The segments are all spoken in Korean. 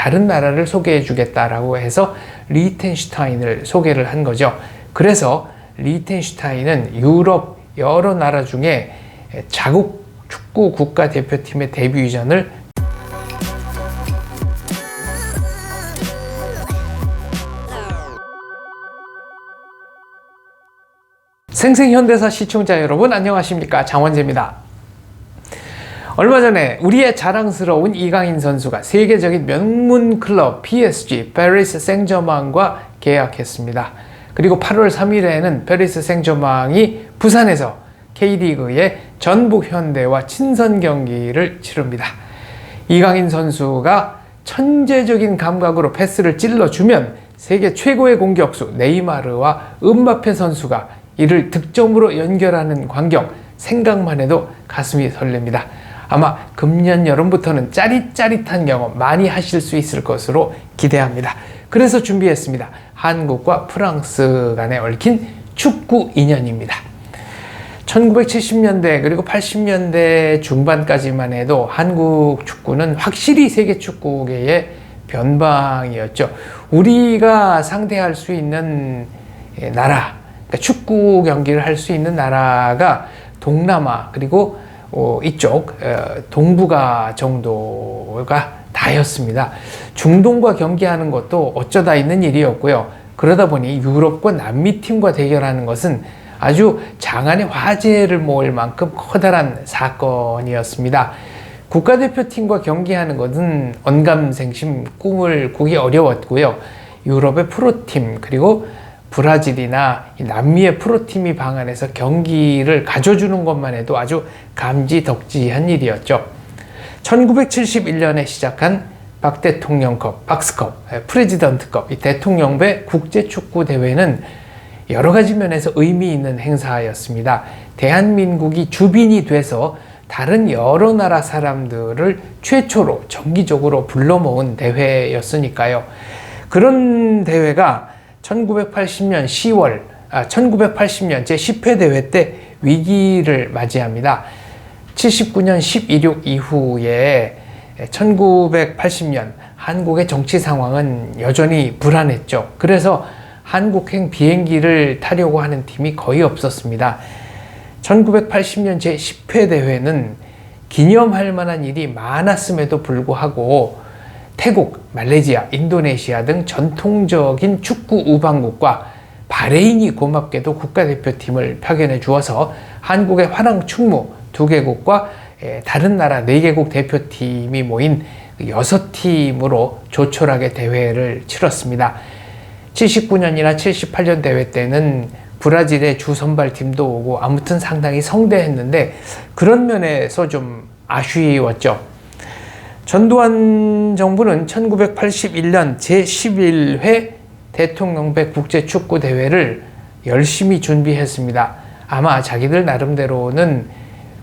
다른 나라를 소개해 주겠다라고 해서 리히텐슈타인을 소개를 한 거죠. 그래서 리히텐슈타인은 유럽 여러 나라 중에 자국 축구 국가대표팀의 데뷔전을 생생현대사 시청자 여러분 안녕하십니까, 장원재입니다. 얼마 전에 우리의 자랑스러운 이강인 선수가 세계적인 명문 클럽 PSG 파리스 생저맹과 계약했습니다. 그리고 8월 3일에는 파리스 생저맹이 부산에서 K리그의 전북현대와 친선 경기를 치릅니다. 이강인 선수가 천재적인 감각으로 패스를 찔러주면 세계 최고의 공격수 네이마르와 음바페 선수가 이를 득점으로 연결하는 광경, 생각만 해도 가슴이 설렙니다. 아마 금년 여름부터는 짜릿짜릿한 경험 많이 하실 수 있을 것으로 기대합니다. 그래서 준비했습니다. 한국과 프랑스 간에 얽힌 축구 인연입니다. 1970년대 그리고 80년대 중반까지만 해도 한국 축구는 확실히 세계 축구계의 변방이었죠. 우리가 상대할 수 있는 나라, 그러니까 축구 경기를 할 수 있는 나라가 동남아 그리고 이쪽 동북아 정도가 다였습니다. 중동과 경기하는 것도 어쩌다 있는 일이었고요. 그러다 보니 유럽과 남미 팀과 대결하는 것은 아주 장안의 화제를 모을 만큼 커다란 사건이었습니다. 국가대표팀과 경기하는 것은 언감생심 꿈을 꾸기 어려웠고요. 유럽의 프로팀 그리고 브라질이나 남미의 프로팀이 방한해서 경기를 가져주는 것만 해도 아주 감지덕지한 일이었죠. 1971년에 시작한 박대통령컵, 박스컵, 프레지던트컵, 이 대통령배 국제축구대회는 여러 가지 면에서 의미 있는 행사였습니다. 대한민국이 주빈이 돼서 다른 여러 나라 사람들을 최초로 정기적으로 불러 모은 대회였으니까요. 그런 대회가 1980년 10월, 1980년 제10회 대회 때 위기를 맞이합니다. 79년 11.6 이후에 1980년 한국의 정치 상황은 여전히 불안했죠. 그래서 한국행 비행기를 타려고 하는 팀이 거의 없었습니다. 1980년 제10회 대회는 기념할 만한 일이 많았음에도 불구하고 태국, 말레이시아, 인도네시아 등 전통적인 축구 우방국과 바레인이 고맙게도 국가대표팀을 파견해 주어서 한국의 화랑 충무 2개국과 다른 나라 4개국 대표팀이 모인 6팀으로 조촐하게 대회를 치렀습니다. 79년이나 78년 대회 때는 브라질의 주선발팀도 오고 아무튼 상당히 성대했는데 그런 면에서 좀 아쉬웠죠. 전두환 정부는 1981년 제11회 대통령배 국제축구대회를 열심히 준비했습니다. 아마 자기들 나름대로는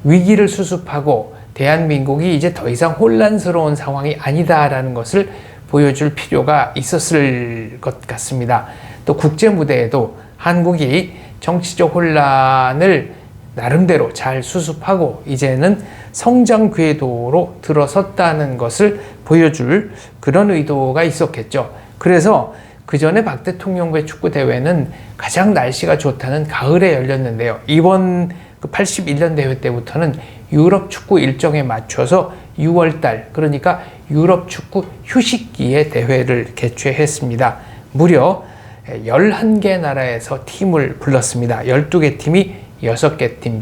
위기를 수습하고 대한민국이 이제 더 이상 혼란스러운 상황이 아니다라는 것을 보여줄 필요가 있었을 것 같습니다. 또 국제무대에도 한국이 정치적 혼란을 나름대로 잘 수습하고 이제는 성장 궤도로 들어섰다는 것을 보여줄 그런 의도가 있었겠죠. 그래서 그 전에 박 대통령배 축구대회는 가장 날씨가 좋다는 가을에 열렸는데요. 이번 81년 대회 때부터는 유럽 축구 일정에 맞춰서 6월달, 그러니까 유럽 축구 휴식기에 대회를 개최했습니다. 무려 11개 나라에서 팀을 불렀습니다. 12개 팀이 6개 팀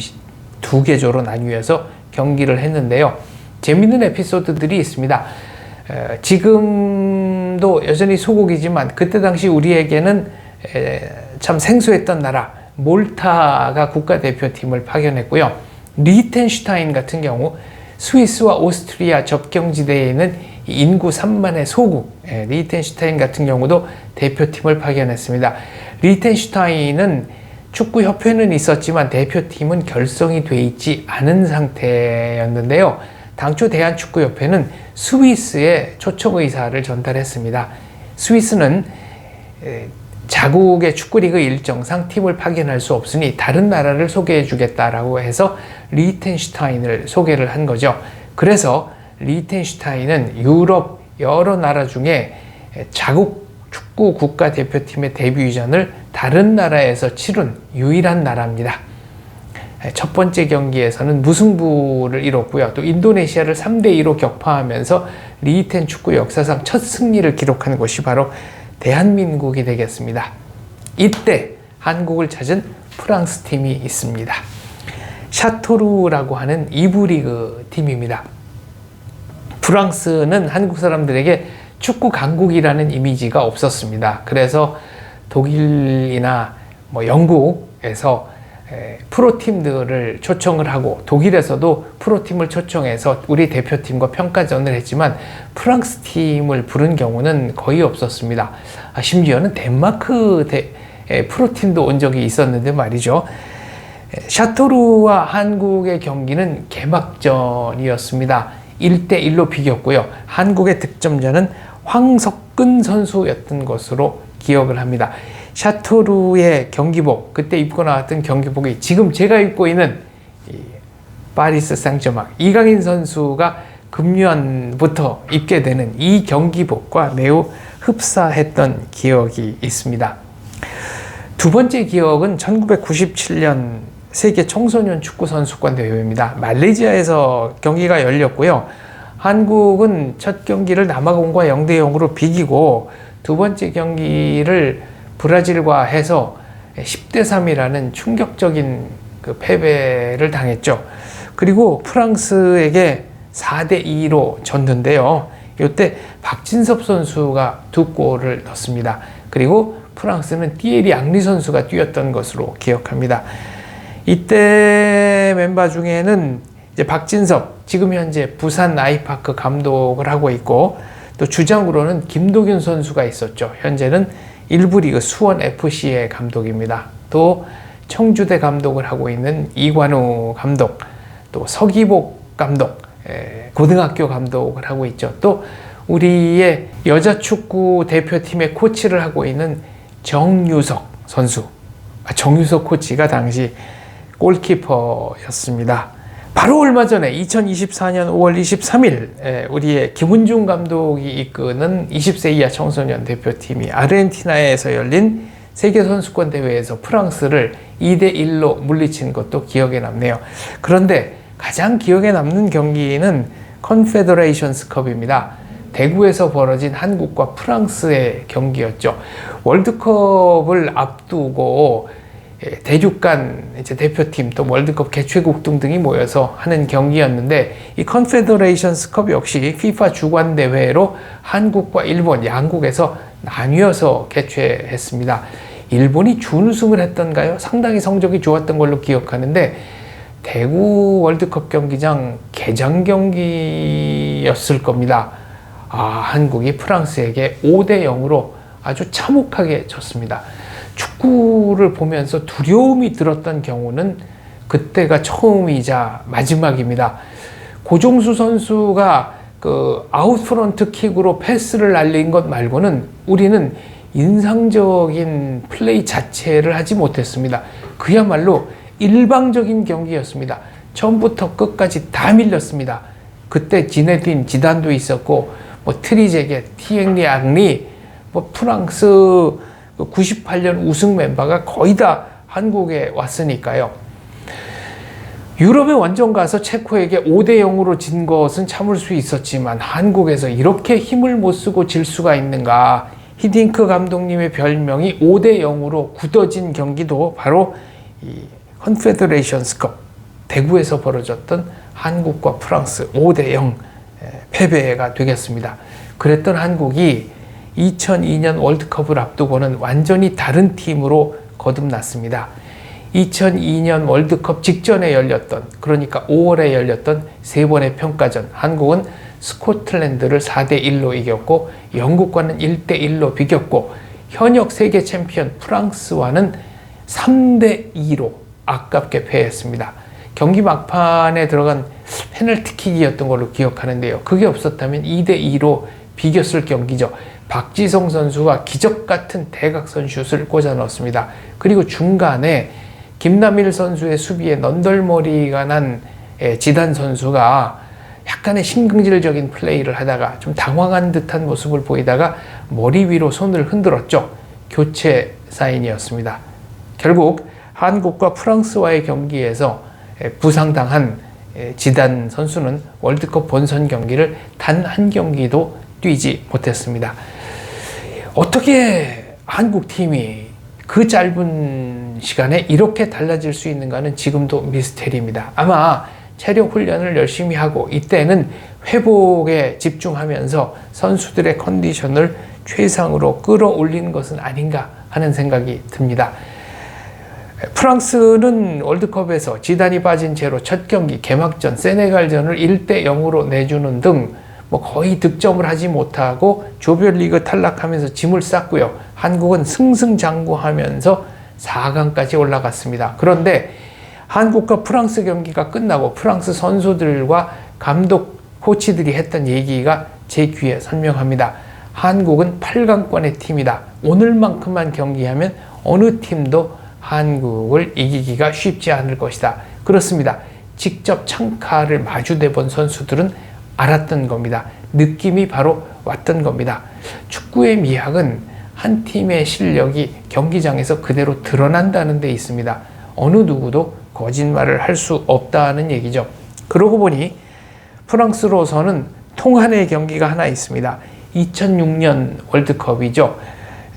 2개조로 나뉘어서 경기를 했는데요. 재밌는 에피소드들이 있습니다. 지금도 여전히 소국이지만 그때 당시 우리에게는 참 생소했던 나라 몰타가 국가대표팀을 파견했고요. 리히텐슈타인 같은 경우 스위스와 오스트리아 접경지대에 있는 인구 3만의 소국 리히텐슈타인 같은 경우도 대표팀을 파견했습니다. 리히텐슈타인은 축구협회는 있었지만 대표팀은 결성이 돼 있지 않은 상태였는데요. 당초 대한축구협회는 스위스에 초청 의사를 전달했습니다. 스위스는 자국의 축구리그 일정상 팀을 파견할 수 없으니 다른 나라를 소개해 주겠다라고 해서 리히텐슈타인을 소개를 한 거죠. 그래서 리히텐슈타인은 유럽 여러 나라 중에 자국 축구 국가대표팀의 데뷔전을 다른 나라에서 치른 유일한 나라입니다. 첫 번째 경기에서는 무승부를 이뤘고요. 또 인도네시아를 3대2로 격파하면서 리텐 축구 역사상 첫 승리를 기록한 곳이 바로 대한민국이 되겠습니다. 이때 한국을 찾은 프랑스 팀이 있습니다. 샤토르라고 하는 2부 리그 팀입니다. 프랑스는 한국 사람들에게 축구 강국이라는 이미지가 없었습니다. 그래서 독일이나 영국에서 프로팀들을 초청을 하고 독일에서도 프로팀을 초청해서 우리 대표팀과 평가전을 했지만 프랑스 팀을 부른 경우는 거의 없었습니다. 심지어는 덴마크 프로팀도 온 적이 있었는데 말이죠. 샤토르와 한국의 경기는 개막전이었습니다. 1대1로 비겼고요. 한국의 득점자는 황석근 선수였던 것으로 기억을 합니다. 샤토르의 경기복, 그때 입고 나왔던 경기복이 지금 제가 입고 있는 파리스 생제르맹 이강인 선수가 금년부터 입게 되는 이 경기복과 매우 흡사했던 기억이 있습니다. 두 번째 기억은 1997년 세계 청소년 축구 선수권 대회입니다. 말레이시아에서 경기가 열렸고요. 한국은 첫 경기를 남아공과 0대0으로 비기고 두 번째 경기를 브라질과 해서 10대3이라는 충격적인 패배를 당했죠. 그리고 프랑스에게 4대2로 졌는데요. 이때 박진섭 선수가 2골을 넣습니다. 그리고 프랑스는 티에리 앙리 선수가 뛰었던 것으로 기억합니다. 이때 멤버 중에는 이제 박진섭, 지금 현재 부산 아이파크 감독을 하고 있고 또 주장으로는 김도균 선수가 있었죠. 현재는 1부 리그 수원 FC의 감독입니다. 또 청주대 감독을 하고 있는 이관우 감독, 또 서기복 감독, 고등학교 감독을 하고 있죠. 또 우리의 여자 축구 대표팀의 코치를 하고 있는 정유석 선수, 정유석 코치가 당시 골키퍼였습니다. 바로 얼마 전에 2024년 5월 23일 우리의 김은중 감독이 이끄는 20세 이하 청소년 대표팀이 아르헨티나에서 열린 세계선수권 대회에서 프랑스를 2대1로 물리친 것도 기억에 남네요. 그런데 가장 기억에 남는 경기는 컨페더레이션스컵입니다. 대구에서 벌어진 한국과 프랑스의 경기였죠. 월드컵을 앞두고 대륙간 이제 대표팀 또 월드컵 개최국 등등이 모여서 하는 경기였는데 이 컨페더레이션스컵 역시 FIFA 주관 대회로 한국과 일본 양국에서 나뉘어서 개최했습니다. 일본이 준우승을 했던가요? 상당히 성적이 좋았던 걸로 기억하는데 대구 월드컵 경기장 개장 경기였을 겁니다. 한국이 프랑스에게 5대0으로 아주 참혹하게 졌습니다. 축구를 보면서 두려움이 들었던 경우는 그때가 처음이자 마지막입니다. 고종수 선수가 아웃프런트 킥으로 패스를 날린 것 말고는 우리는 인상적인 플레이 자체를 하지 못했습니다. 그야말로 일방적인 경기였습니다. 처음부터 끝까지 다 밀렸습니다. 그때 지네딘 지단도 있었고 트리제게, 티엥리 앙리, 프랑스 98년 우승 멤버가 거의 다 한국에 왔으니까요. 유럽에 원정 가서 체코에게 5대0으로 진 것은 참을 수 있었지만 한국에서 이렇게 힘을 못 쓰고 질 수가 있는가. 히딩크 감독님의 별명이 5대0으로 굳어진 경기도 바로 이 컨페더레이션스컵 대구에서 벌어졌던 한국과 프랑스 5대0 패배가 되겠습니다. 그랬던 한국이 2002년 월드컵을 앞두고는 완전히 다른 팀으로 거듭났습니다. 2002년 월드컵 직전에 열렸던, 그러니까 5월에 열렸던 세 번의 평가전, 한국은 스코틀랜드를 4대1로 이겼고 영국과는 1대1로 비겼고 현역 세계 챔피언 프랑스와는 3대2로 아깝게 패했습니다. 경기 막판에 들어간 페널티킥이었던 걸로 기억하는데요. 그게 없었다면 2대2로 비겼을 경기죠. 박지성 선수가 기적 같은 대각선 슛을 꽂아 넣었습니다. 그리고 중간에 김남일 선수의 수비에 넌덜머리가 난 지단 선수가 약간의 신경질적인 플레이를 하다가 좀 당황한 듯한 모습을 보이다가 머리 위로 손을 흔들었죠. 교체 사인이었습니다. 결국 한국과 프랑스와의 경기에서 부상당한 지단 선수는 월드컵 본선 경기를 단 한 경기도 뛰지 못했습니다. 어떻게 한국 팀이 그 짧은 시간에 이렇게 달라질 수 있는가는 지금도 미스테리입니다. 아마 체력 훈련을 열심히 하고 이때는 회복에 집중하면서 선수들의 컨디션을 최상으로 끌어올리는 것은 아닌가 하는 생각이 듭니다. 프랑스는 월드컵에서 지단이 빠진 채로 첫 경기 개막전 세네갈전을 1대0으로 내주는 등 거의 득점을 하지 못하고 조별리그 탈락하면서 짐을 쌌고요. 한국은 승승장구하면서 4강까지 올라갔습니다. 그런데 한국과 프랑스 경기가 끝나고 프랑스 선수들과 감독, 코치들이 했던 얘기가 제 귀에 선명합니다. 한국은 8강권의 팀이다. 오늘만큼만 경기하면 어느 팀도 한국을 이기기가 쉽지 않을 것이다. 그렇습니다. 직접 창가를 마주대 본 선수들은 알았던 겁니다. 느낌이 바로 왔던 겁니다. 축구의 미학은 한 팀의 실력이 경기장에서 그대로 드러난다는 데 있습니다. 어느 누구도 거짓말을 할 수 없다는 얘기죠. 그러고 보니 프랑스로서는 통한의 경기가 하나 있습니다. 2006년 월드컵이죠.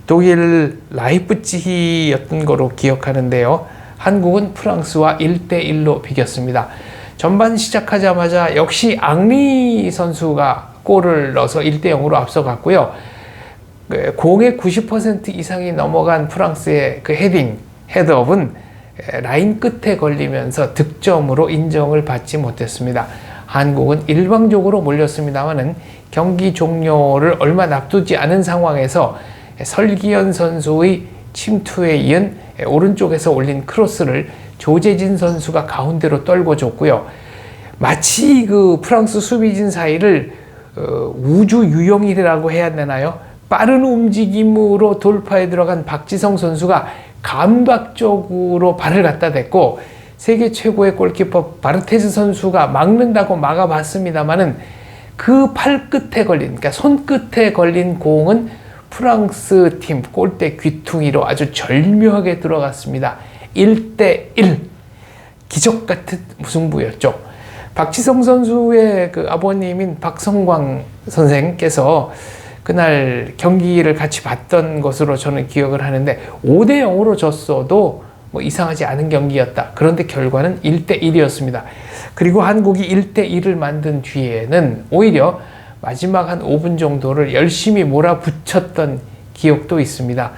독일 라이프치히였던 거로 기억하는데요. 한국은 프랑스와 1대1로 비겼습니다. 전반 시작하자마자 역시 앙리 선수가 골을 넣어서 1대0으로 앞서갔고요. 공의 90% 이상이 넘어간 프랑스의 그 헤드업은 라인 끝에 걸리면서 득점으로 인정을 받지 못했습니다. 한국은 일방적으로 몰렸습니다만은 경기 종료를 얼마 앞두지 않은 상황에서 설기현 선수의 침투에 이은 오른쪽에서 올린 크로스를 조재진 선수가 가운데로 떨궈 줬고요. 마치 그 프랑스 수비진 사이를 우주 유영이라고 해야 되나요? 빠른 움직임으로 돌파에 들어간 박지성 선수가 감각적으로 발을 갖다 댔고 세계 최고의 골키퍼 바르테즈 선수가 막는다고 막아봤습니다만은 그 팔 끝에 걸린, 그러니까 손끝에 걸린 공은 프랑스 팀 골대 귀퉁이로 아주 절묘하게 들어갔습니다. 1대1 기적 같은 무승부였죠. 박지성 선수의 그 아버님인 박성광 선생께서 그날 경기를 같이 봤던 것으로 저는 기억을 하는데 5대0으로 졌어도 이상하지 않은 경기였다. 그런데 결과는 1대1이었습니다. 그리고 한국이 1대1을 만든 뒤에는 오히려 마지막 한 5분 정도를 열심히 몰아붙였던 기억도 있습니다.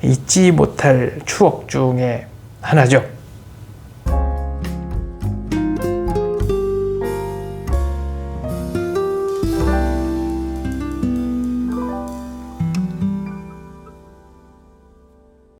잊지 못할 추억 중에 하나죠.